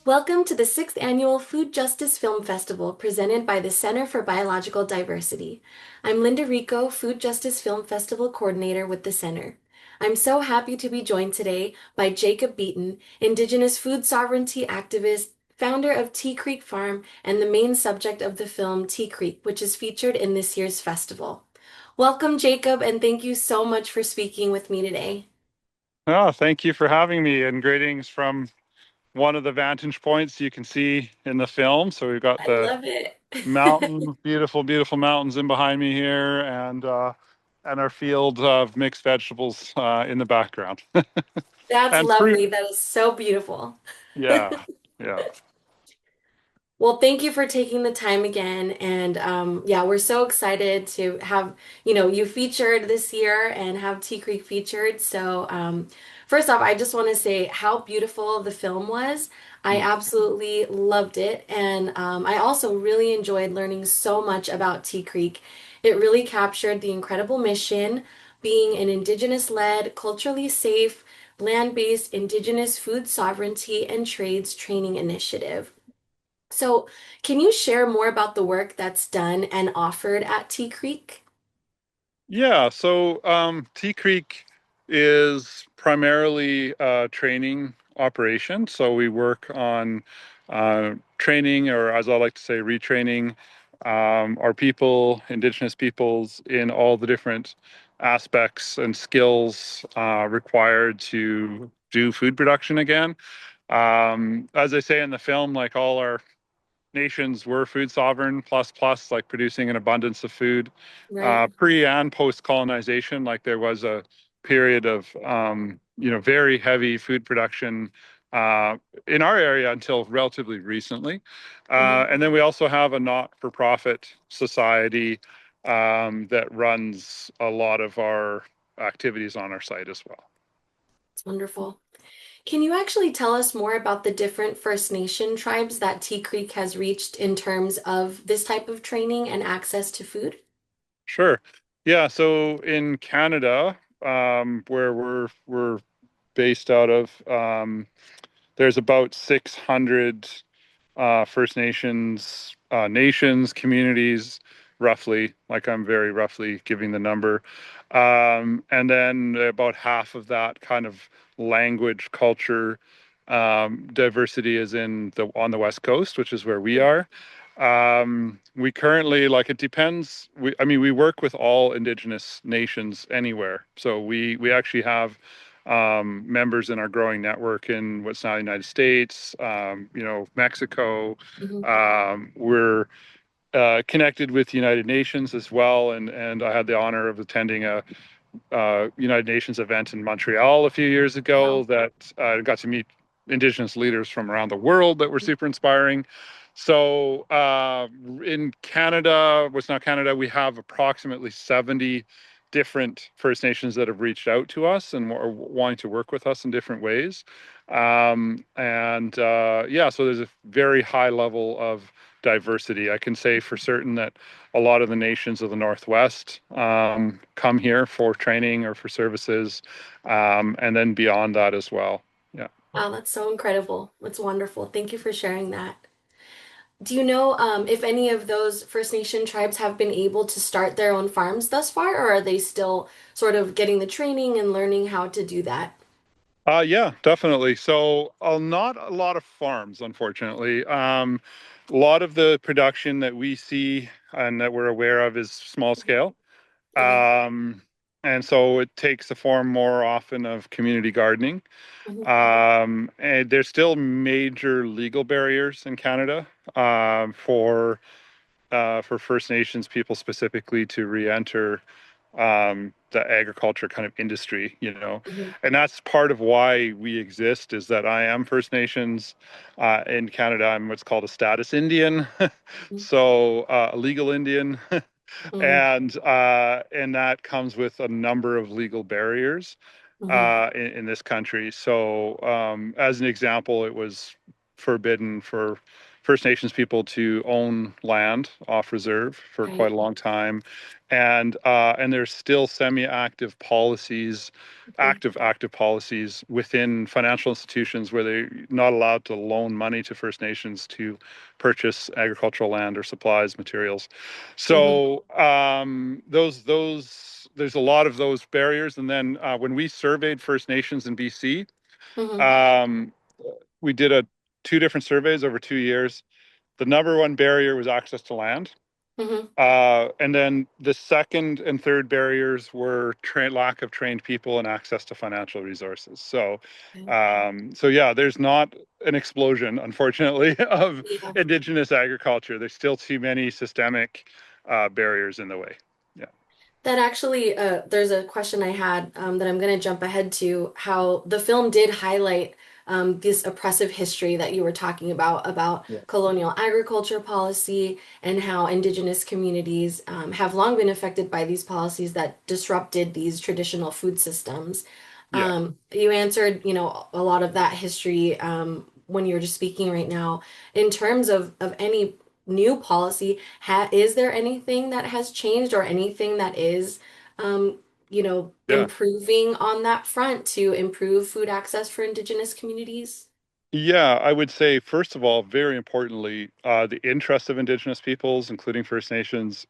Welcome to the 6th Annual Food Justice Film Festival presented by the Center for Biological Diversity. I'm Linda Rico, Food Justice Film Festival Coordinator with the Center. I'm so happy to be joined today by Jacob Beaton, Indigenous Food Sovereignty activist, founder of Tea Creek Farm, and the main subject of the film Tea Creek, which is featured in this year's festival. Welcome, Jacob, and thank you so much for speaking with me today. Oh, thank you for having me, and greetings from one of the vantage points you can see in the film. So we've got I the love it. mountain, beautiful, beautiful mountains in behind me here, and our field of mixed vegetables in the background, That's and fruit. lovely. That is so beautiful. Yeah, yeah. Well, thank you for taking the time again. And yeah, we're so excited to have, you featured this year and have Tea Creek featured. So first off, I just want to say how beautiful the film was. I Mm. absolutely loved it. And I also really enjoyed learning so much about Tea Creek. It really captured the incredible mission, being an Indigenous-led, culturally safe, land-based Indigenous food sovereignty and trades training initiative. So, can you share more about the work that's done and offered at Tea Creek? Yeah, so Tea Creek is primarily a training operation. So we work on training, or as I like to say, retraining our people, Indigenous peoples, in all the different aspects and skills required to do food production again. As I say in the film, like all our nations were food sovereign plus like producing an abundance of food Right. pre and post colonization. Like there was a period of very heavy food production in our area until relatively recently. Hmm. And then we also have a not-for-profit society that runs a lot of our activities on our site as well. It's wonderful. Can you actually tell us more about the different First Nation tribes that Tea Creek has reached in terms of this type of training and access to food? Sure. Yeah, so in Canada, where we're based out of, there's about 600 First Nations nations, communities, roughly. Like I'm very roughly giving the number, and then about half of that kind of language, culture, diversity is in the on the West Coast, which is where we are. We currently, like, it depends. I mean, we work with all Indigenous nations anywhere. So we actually have members in our growing network in what's now the United States, Mexico. Hmm. We're connected with the United Nations as well, and I had the honor of attending a United Nations event in Montreal a few years ago Wow. that got to meet Indigenous leaders from around the world that were super inspiring. So in Canada, what's now Canada, we have approximately 70 different First Nations that have reached out to us and are wanting to work with us in different ways. Yeah, so there's a very high level of diversity. I can say for certain that a lot of the nations of the Northwest come here for training or for services, and then beyond that as well. Yeah. Wow, that's so incredible. That's wonderful. Thank you for sharing that. Do you know if any of those First Nation tribes have been able to start their own farms thus far, or are they still sort of getting the training and learning how to do that? Yeah, definitely. So, not a lot of farms, unfortunately. A lot of the production that we see and that we're aware of is small scale. Okay. Um, and so it takes the form more often of community gardening. Mhm. And there's still major legal barriers in Canada for First Nations people specifically to re-enter the agriculture kind of industry, Mhm. and that's part of why we exist. Is that I am First Nations in Canada. I'm what's called a status Indian, Mhm. so a legal Indian, Mhm. and that comes with a number of legal barriers Mhm. in this country. So, as an example, it was forbidden for First Nations people to own land off reserve for quite Right. a long time, and there's still semi-active policies, Mhm. active policies within financial institutions where they're not allowed to loan money to First Nations to purchase agricultural land or supplies, materials. Mhm. So those there's a lot of those barriers. And then when we surveyed First Nations in BC, Mhm. um, we did a two different surveys over 2 years. The number one barrier was access to land. Mhm. And then the second and third barriers were lack of trained people and access to financial resources. Okay. So yeah, there's not an explosion, unfortunately, of Yeah. indigenous agriculture. There's still too many systemic barriers in the way. Yeah, That actually, there's a question I had that I'm going to jump ahead to how the film did highlight this oppressive history that you were talking about yeah, colonial agriculture policy and how indigenous communities have long been affected by these policies that disrupted these traditional food systems. yeah, You answered, a lot of that history when you were just speaking right now. In terms of any new policy, is there anything that has changed or anything that is, um, yeah. improving on that front to improve food access for Indigenous communities? Yeah, I would say, first of all, very importantly, the interest of Indigenous peoples, including First Nations,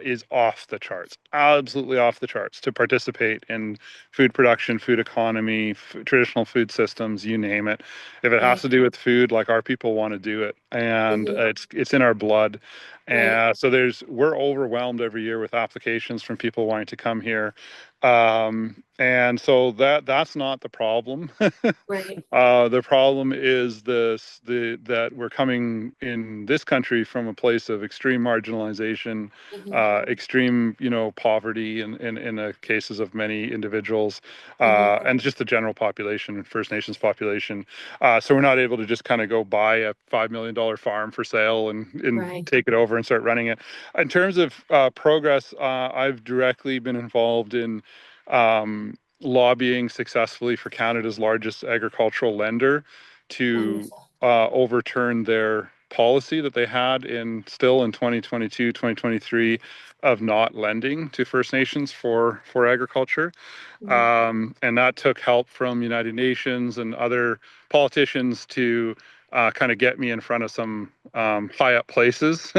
is off the charts, absolutely off the charts to participate in food production, food economy, traditional food systems, you name it. If it has Right. to do with food, like our people want to do it, and Hmm. it's in our blood. Right. And so we're overwhelmed every year with applications from people wanting to come here, and so that's not the problem. Right. The problem is that we're coming in this country from a place of extreme marginalization, Hmm. extreme, poverty in the cases of many individuals, Hmm. and just the general population, First Nations population. So we're not able to just kind of go buy a $5 million farm for sale and Right. take it over and start running it. In terms of progress, I've directly been involved in lobbying successfully for Canada's largest agricultural lender to Wonderful. overturn their policy that they had still in 2022, 2023 of not lending to First Nations for agriculture. Hmm. And that took help from United Nations and other politicians to kind of get me in front of some high up places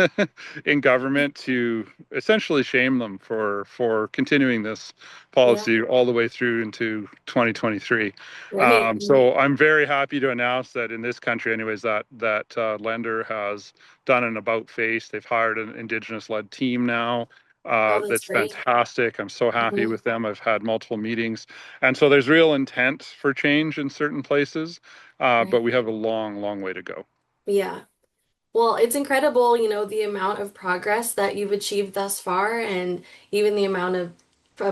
in government to essentially shame them for continuing this Yeah. policy all the way through into 2023. Right. So I'm very happy to announce that in this country, anyways, that lender has done an about face. They've hired an Indigenous-led team now. Oh, that's That's great. fantastic. I'm so happy Hmm. with them. I've had multiple meetings, and so there's real intent for change in certain places, but Right. we have a long, long way to go. Yeah. Well, it's incredible, the amount of progress that you've achieved thus far, and even the amount of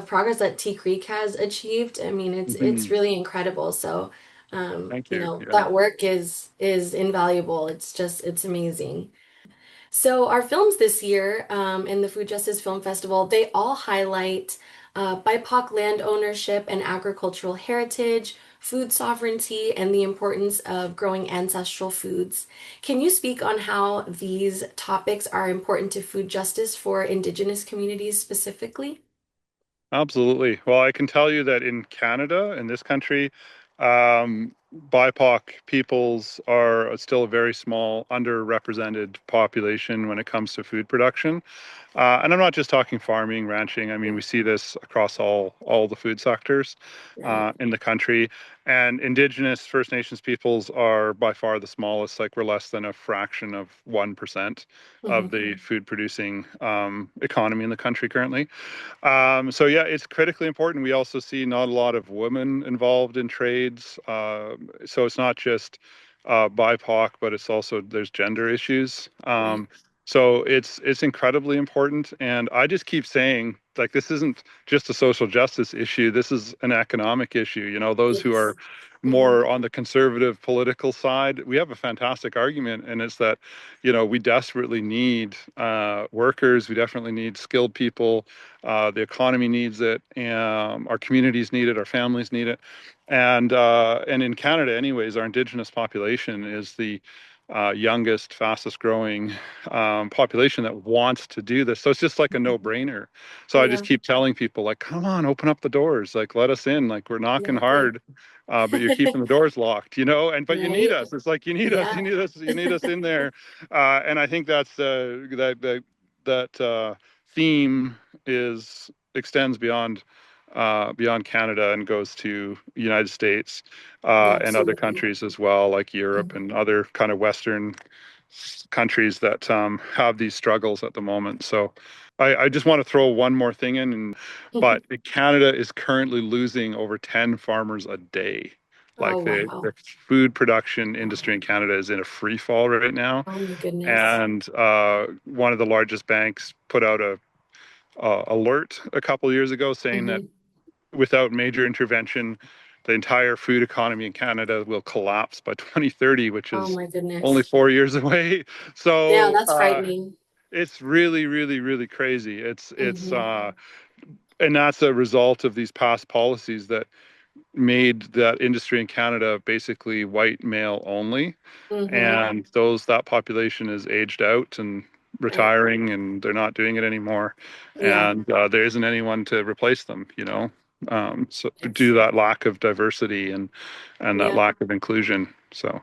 progress that Tea Creek has achieved. I mean, it's Mhm. really incredible. So, Thank you. Yeah. that work is invaluable. It's amazing. So our films this year in the Food Justice Film Festival, they all highlight BIPOC land ownership and agricultural heritage, food sovereignty, and the importance of growing ancestral foods. Can you speak on how these topics are important to food justice for Indigenous communities specifically? Absolutely. Well, I can tell you that in Canada, in this country, BIPOC peoples are still a very small, underrepresented population when it comes to food production. And I'm not just talking farming, ranching. I mean, we see this across all the food sectors Right. in the country. And Indigenous First Nations peoples are by far the smallest. Like we're less than a fraction of 1% of Hmm. the food producing economy in the country currently. So yeah, it's critically important. We also see not a lot of women involved in trades. So it's not just BIPOC, but it's also there's gender issues. Right. So it's incredibly important. And I just keep saying, like, this isn't just a social justice issue. This is an economic issue. Those who are Yes. Hmm. more on the conservative political side, we have a fantastic argument, and it's that, we desperately need workers. We definitely need skilled people. The economy needs it, and our communities need it, our families need it, and in Canada, anyways, our Indigenous population is the youngest, fastest growing population that wants to do this. So it's just like a no-brainer. So I just Yeah, keep telling people, like, come on, open up the doors, like, let us in. Like, we're knocking exactly. hard, but you're keeping the doors locked, And but you need Right? us. It's like you need us, Yeah. you need us, you need us in there. And I think that's that theme is extends beyond Canada and goes to United States and other Absolutely. countries as well, like Europe Mhm. and other kind of Western countries that have these struggles at the moment. So I just want to throw one more thing in, but Canada is currently losing over 10 farmers a day. Oh, Like the wow. food production industry in Canada is in a free fall right now. Oh my goodness. And one of the largest banks put out a alert a couple years ago saying that Hmm. without major intervention, the entire food economy in Canada will collapse by 2030, which Oh is my only goodness. 4 years away. Yeah, So that's frightening. it's really, really, really crazy. Hmm. And that's a result of these past policies that made that industry in Canada basically white male only. Hmm. And that population is aged out and Right. retiring, and they're not doing it anymore. Yeah. And there isn't anyone to replace them. So due It's, to that lack of diversity and that yeah. lack of inclusion. So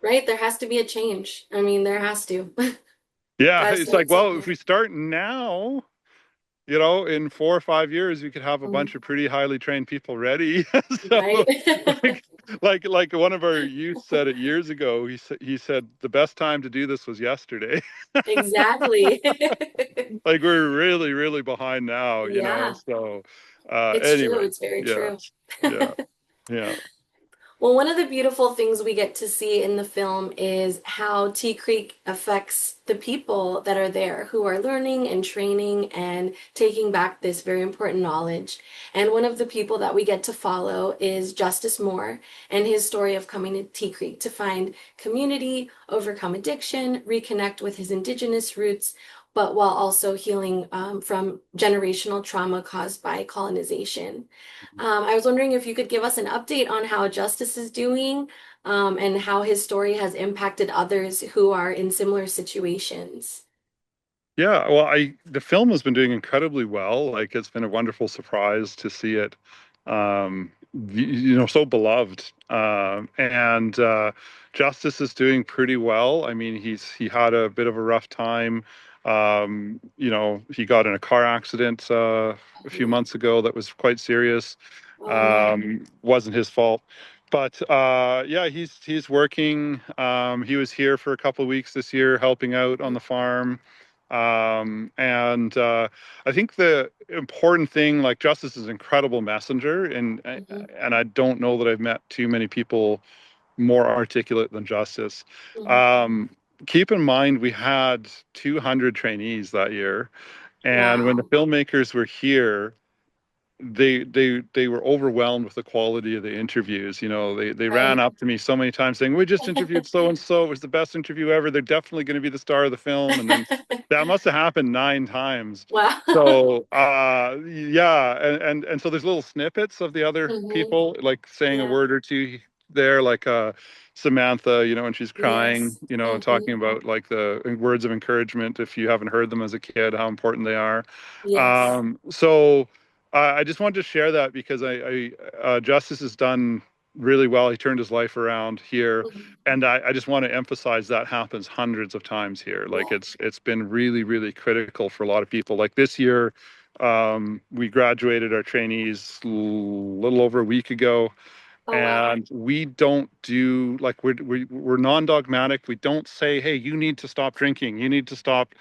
Right. There has to be a change. I mean, there has to. yeah, Gotta it's start like, well, if somewhere. we start now, in 4 or 5 years, you could have a bunch Mhm. of pretty highly trained people ready. So, Right. like, like one of our youth said it years ago. He said the best time to do this was yesterday. Exactly. Like we're really, really behind now. Yeah, So, it's true. anyway, It's very yeah, true. yeah, yeah. Well, one of the beautiful things we get to see in the film is how Tea Creek affects the people that are there who are learning and training and taking back this very important knowledge. And one of the people that we get to follow is Justice Moore and his story of coming to Tea Creek to find community, overcome addiction, reconnect with his indigenous roots, but while also healing from generational trauma caused by colonization. I was wondering if you could give us an update on how Justice is doing, and how his story has impacted others who are in similar situations. Yeah, well, the film has been doing incredibly well. Like it's been a wonderful surprise to see it, so beloved. And Justice is doing pretty well. I mean, he had a bit of a rough time. He got in a car accident a few Mhm. months ago that was quite serious. Oh no. Wasn't his fault. But yeah, he's working. He was here for a couple of weeks this year, helping out on the farm. And I think the important thing, like Justice is an incredible messenger, Mhm. and I don't know that I've met too many people more articulate than Justice. Mhm. Um, Keep in mind we had 200 trainees that year, and when the Wow. filmmakers were here, they were overwhelmed with the quality of the interviews. They ran Right. up to me so many times saying, "We just interviewed so and so. It was the best interview ever. They're definitely going to be the star of the film." And then that must have happened 9 times. Wow. So yeah, and so there's little snippets of the other Hmm. people like saying a Yeah. word or two there, like Samantha, and she's crying, Yes. talking Hmm. about like the words of encouragement if you haven't heard them as a kid, how important they are. Yes. So I just wanted to share that because Justice has done really well. He turned his life around here, Mhm. and I just want to emphasize that happens hundreds of times here. Like Yeah. it's been really, really critical for a lot of people. Like this year, we graduated our trainees a little over a week ago, Oh wow. and we don't do like we're non-dogmatic. We don't say, "Hey, you need to stop drinking. You need to stop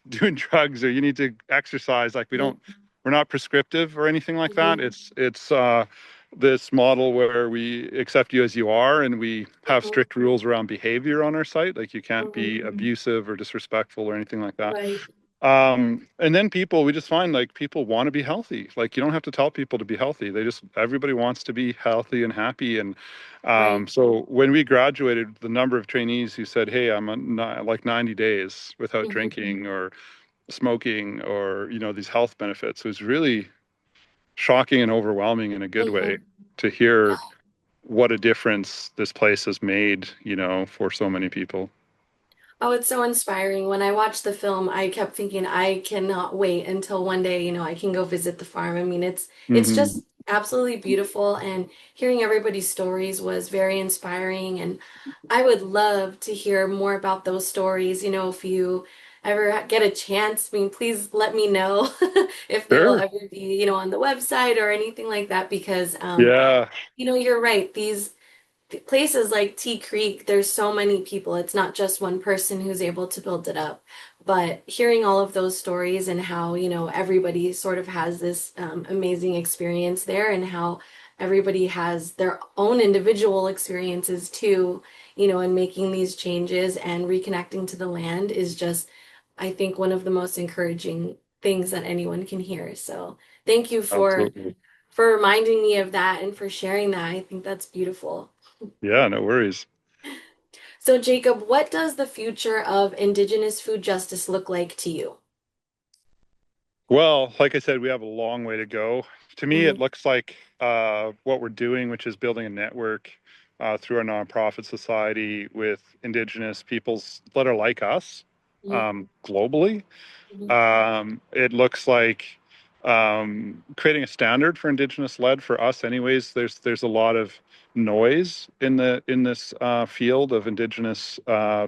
doing drugs, or you need to exercise." Like Mhm. we're not prescriptive or anything like that. Mhm. It's this model where we accept you as you are, and we have Mhm. strict rules around behavior on our site. Like you can't be Mhm. abusive or disrespectful or anything like that. Right. And then we just find like people want to be healthy. Like you don't have to tell people to be healthy. Everybody wants to be healthy and happy. And Right. so when we graduated, the number of trainees who said, "Hey, I'm on like 90 days without Mhm. drinking or smoking or, these health benefits," was really shocking and overwhelming in a good way Mhm. to hear what a difference this place has made, for so many people. Oh, it's so inspiring. When I watched the film, I kept thinking I cannot wait until one day, I can go visit the farm. I mean, it's Hmm. just absolutely beautiful, and hearing everybody's stories was very inspiring, and I would love to hear more about those stories. If you ever get a chance, I mean, please let me know if they will Sure. ever be, on the website or anything like that because Yeah, you're right. These places like Tea Creek, there's so many people. It's not just one person who's able to build it up. But hearing all of those stories and how, everybody sort of has this amazing experience there and how everybody has their own individual experiences too, in making these changes and reconnecting to the land is just, I think, one of the most encouraging things that anyone can hear. So thank you absolutely. for reminding me of that and for sharing that. I think that's beautiful. Yeah, no worries. So, Jacob, what does the future of Indigenous food justice look like to you? Well, like I said, we have a long way to go. To me, it Hmm. looks like what we're doing, which is building a network through our nonprofit society with Indigenous peoples that are like us Hmm. globally. Hmm. It looks like creating a standard for Indigenous led for us, anyways. There's a lot of noise in this field of Indigenous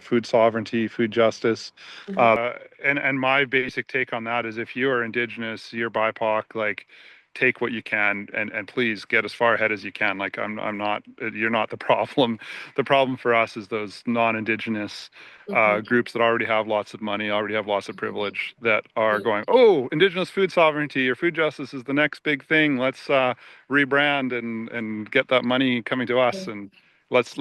food sovereignty, food justice, Hmm. uh, and my basic take on that is if you are Indigenous, you're BIPOC, like take what you can and please get as far ahead as you can. Like I'm not, you're not the problem. The problem for us is those non-Indigenous Hmm. groups that already have lots of money, already have lots of Hmm. privilege, that are going, oh, Indigenous food sovereignty or food justice is the next big thing. Let's rebrand and get that money coming to us, and let's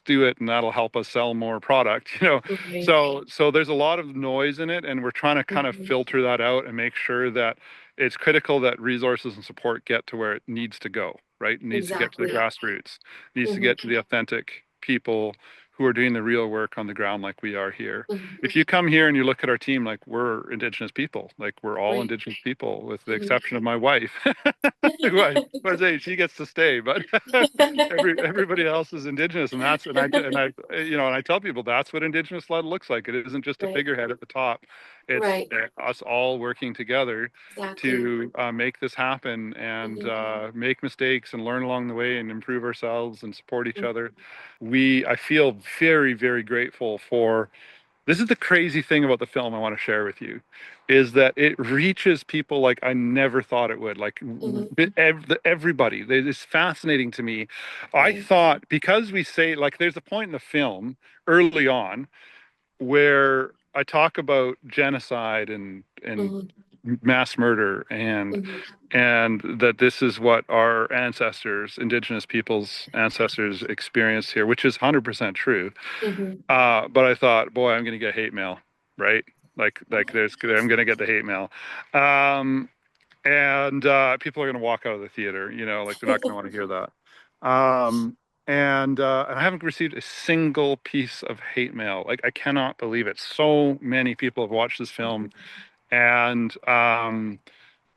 do it, and that'll help us sell more product. Right. So there's a lot of noise in it, and we're trying to kind of Hmm. filter that out and make sure that it's critical that resources and support get to where it needs to go. Right, it needs to get to the Exactly. grassroots, needs to Hmm. get to the authentic people who are doing the real work on the ground like we are here. Hmm. If you come here and you look at our team, like we're Indigenous people, like we're all Right. Indigenous people, with the Hmm. exception of my wife. Who I say she gets to stay, but everybody else is Indigenous, and I tell people that's what Indigenous led looks like. It isn't just a Right. figurehead at the top; it's Right. us all working together Exactly. to make this happen and Hmm. make mistakes and learn along the way and improve ourselves and support each Hmm. other. I feel very, very grateful for this is the crazy thing about the film I want to share with you is that it reaches people like I never thought it would. Like Hmm. everybody. It's fascinating to me. I Right. thought because we say like there's a point in the film early on where I talk about genocide and Hmm. mass murder Hmm. and that this is what our ancestors, Indigenous peoples' ancestors experienced here, which is 100% true. Hmm. But I thought, boy, I'm going to get hate mail, right? I'm going to get the hate mail. Um, and people are going to walk out of the theater, like they're not going to want to hear that. And I haven't received a single piece of hate mail. Like I cannot believe it. So many people have watched this film, and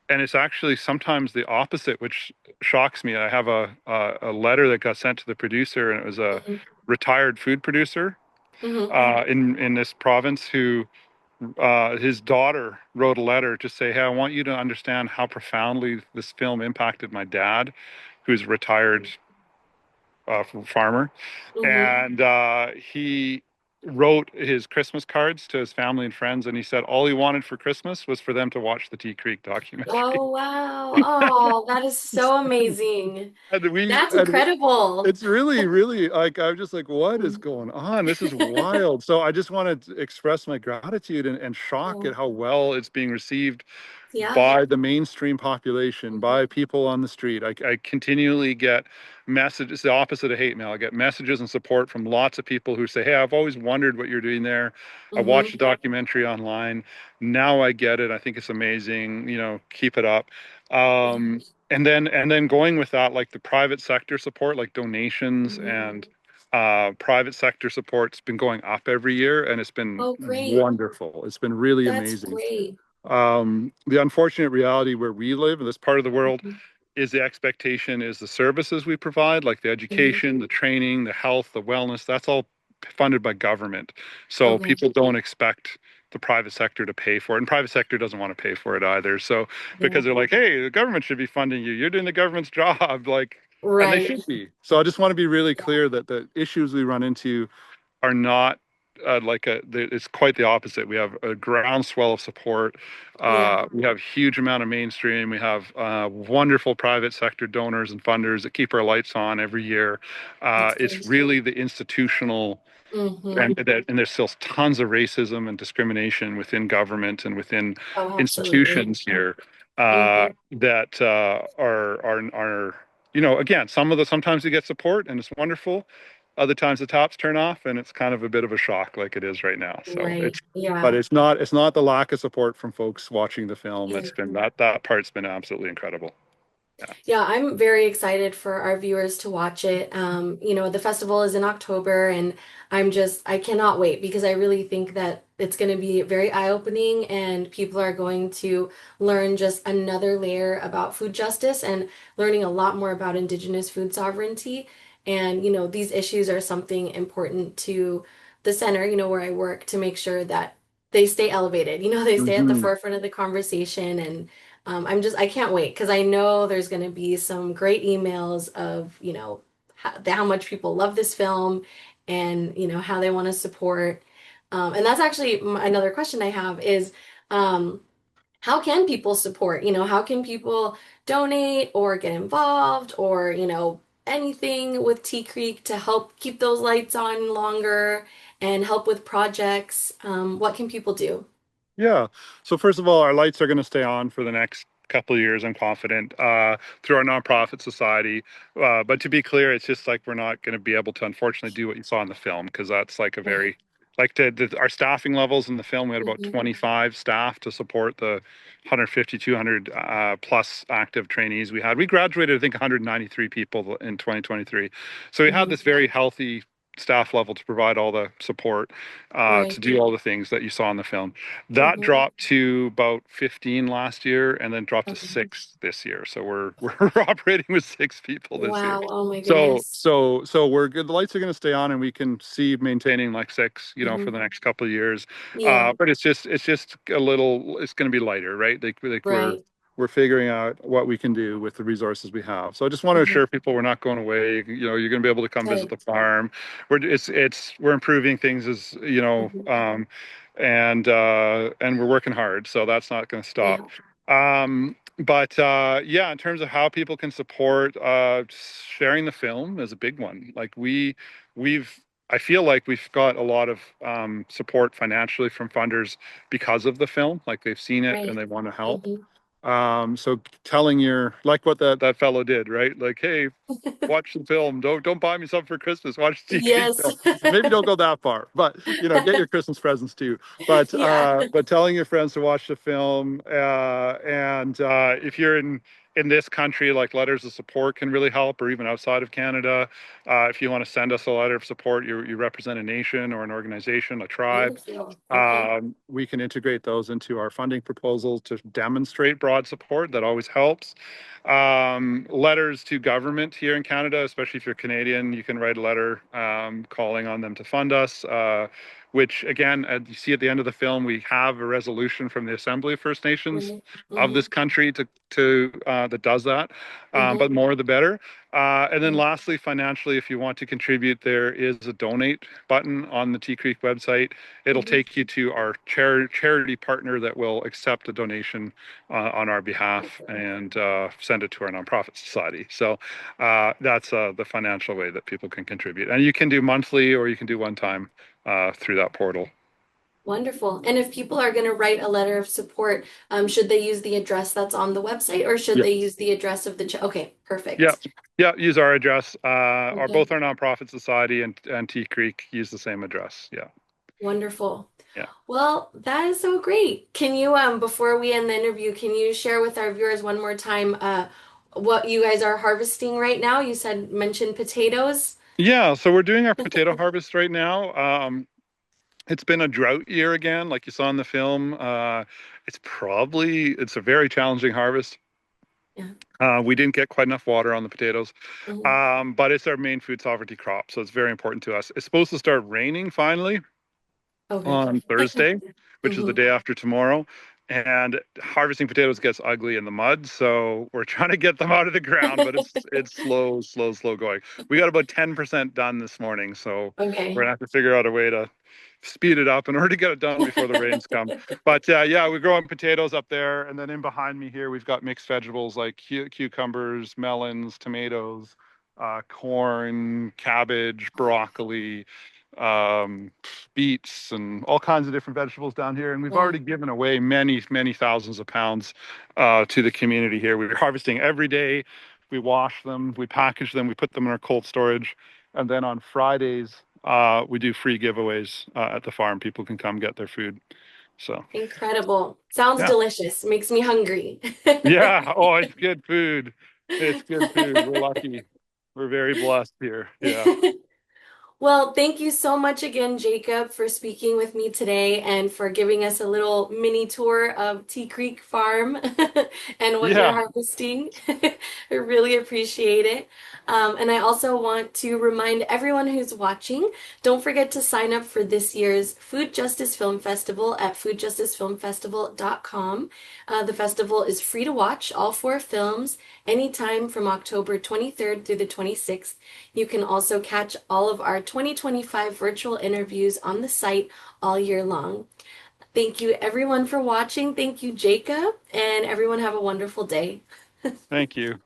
and it's actually sometimes the opposite, which shocks me. I have a letter that got sent to the producer, and it was a Hmm. retired food producer Hmm. in this province who his daughter wrote a letter to say, "Hey, I want you to understand how profoundly this film impacted my dad, who's a retired farmer." Hmm. And he wrote his Christmas cards to his family and friends, and he said all he wanted for Christmas was for them to watch the Tea Creek documentary. Oh, wow. Oh, that is so amazing. That's And incredible. it's really, really like I'm just like, what is Mhm. going on? This is wild. So I just want to express my gratitude and shock at Oh, how well it's being received yeah. by the mainstream population, Mhm. by people on the street. I continually get messages, the opposite of hate mail. I get messages and support from lots of people who say, "Hey, I've always wondered what you're doing there. I watched Mhm. the documentary online. Now I get it. I think it's amazing. Keep it up." Um, and then going with that, like the private sector support, like donations Mhm. and private sector support's been going up every year, and it's been Oh, great. wonderful. It's been really That's amazing. great. The unfortunate reality where we live in this part of the world Mhm. is the expectation is the services we provide, like the Mhm. education, the training, the health, the wellness, that's all funded by government. So Okay. people don't expect the private sector to pay for it, and private sector doesn't want to pay for it either. So Yeah. because they're like, hey, the government should be funding you. You're doing the government's job, like, and they Right. should be. So I just want to be really clear that the issues we run into are not it's quite the opposite. We have a groundswell of support. Yeah. We have huge amount of mainstream. We have wonderful private sector donors and funders that keep our lights on every year. That's It's good. really the institutional Mm-hmm. and there's still tons of racism and discrimination within government and within Oh, absolutely. institutions here Mm-hmm. that are again sometimes you get support and it's wonderful. Other times the tops turn off and it's kind of a bit of a shock like it is right now. So Right. but Yeah. it's not the lack of support from folks watching the film. Yeah. It's been that part's been absolutely incredible. Yeah. Yeah, I'm very excited for our viewers to watch it. The festival is in October, and I cannot wait because I really think that it's going to be very eye-opening and people are going to learn just another layer about food justice and learning a lot more about Indigenous food sovereignty. And, these issues are something important to the center, where I work to make sure that they stay elevated, they stay at the Hmm. forefront of the conversation and I can't wait because I know there's going to be some great emails of, how much people love this film and, how they want to support. And that's actually another question I have is, um, how can people support? How can people donate or get involved or, anything with Tea Creek to help keep those lights on longer and help with projects? What can people do? Yeah. So first of all, our lights are going to stay on for the next couple of years, I'm confident, through our nonprofit society. But to be clear, it's just like we're not going to be able to, unfortunately, do what you saw in the film because that's like a Right. very our staffing levels in the film. We had about Hmm. 25 staff to support the 150, 200 plus active trainees we had. We graduated, I think, 193 people in 2023. So we had Hmm. this very healthy staff level to provide all the support to Right. do all the things that you saw in the film. That Hmm. dropped to about 15 last year and then dropped to Okay. 6 this year. So we're operating with 6 people this year. Wow. Oh my So goodness. so we're good. The lights are going to stay on and we can see maintaining like six, for Hmm. the next couple of years. Yeah. But it's just a little it's going to be lighter, right? Like Right. we're figuring out what we can do with the resources we have. So I just want to Hmm. assure people we're not going away. You're going to be able to come visit Good. the farm. We're improving things Hmm. and we're working hard, so that's not going to stop. Yeah. But yeah, in terms of how people can support, sharing the film is a big one. Like we've I feel like we've got a lot of support financially from funders because of the film. Like they've seen it and Right. they want to help. Hmm. So telling like what that fellow did, right? Like, hey, watch the film. Don't buy me something for Christmas. Watch the Creek Yes. film. Maybe don't go that far, but get your Christmas presents too. But Yeah. telling your friends to watch the film, and if you're in this country, like letters of support can really help, or even outside of Canada. If you want to send us a letter of support, you represent a nation or an organization, a tribe. Beautiful. Okay. We can integrate those into our funding proposals to demonstrate broad support. That always helps. Letters to government here in Canada, especially if you're Canadian, you can write a letter calling on them to fund us. Which again, you see at the end of the film, we have a resolution from the Assembly of First Nations Right. of Hmm. this country to that does that. Hmm. But more the better. And then lastly, financially, if you want to contribute, there is a donate button on the Tea Creek website. It'll Hmm. take you to our charity partner that will accept a donation on our behalf and send it to our nonprofit society. So that's the financial way that people can contribute. And you can do monthly or you can do one time through that portal. Wonderful. And if people are going to write a letter of support, should they use the address that's on the website or should Yeah. they use the address of the Okay, Yeah. perfect. Yeah. Use our address. Okay. Both our nonprofit society and Tea Creek use the same address. Yeah. Wonderful. Yeah. Well, that is so great. Can you, before we end the interview, can you share with our viewers one more time, what you guys are harvesting right now? You said mentioned potatoes. Yeah. So we're doing our potato harvest right now. It's been a drought year again, like you saw in the film. It's a very challenging harvest. Yeah. We didn't get quite enough water on the potatoes, Mhm. but it's our main food sovereignty crop, so it's very important to us. It's supposed to start raining finally Okay, on perfect. Thursday, which is the Hmm. day after tomorrow. And harvesting potatoes gets ugly in the mud, so we're trying to get them out of the ground, but it's slow going. We got about 10% done this morning, so we're Okay. gonna have to figure out a way to speed it up in order to get it done before the rains come. But yeah, we're growing potatoes up there, and then in behind me here, we've got mixed vegetables like cucumbers, melons, tomatoes, corn, cabbage, broccoli, um, beets, and all kinds of different vegetables down here. And we've Yeah, already given away many thousands of pounds to the community here. We're harvesting every day. We wash them, we package them, we put them in our cold storage, and then on Fridays we do free giveaways at the farm. People can come get their food. So incredible. Sounds yeah, delicious. Makes me hungry. yeah. Oh, it's good food. It's good food. We're lucky. We're very blessed here. Yeah, Well, thank you so much again, Jacob, for speaking with me today and for giving us a little mini tour of Tea Creek Farm and what you're yeah. harvesting. I really appreciate it. And I also want to remind everyone who's watching, don't forget to sign up for this year's Food Justice Film Festival at foodjusticefilmfestival.com. The festival is free to watch, all four films, anytime from October 23rd through the 26th. You can also catch all of our 2025 virtual interviews on the site all year long. Thank you everyone for watching. Thank you, Jacob, and everyone have a wonderful day. Thank you.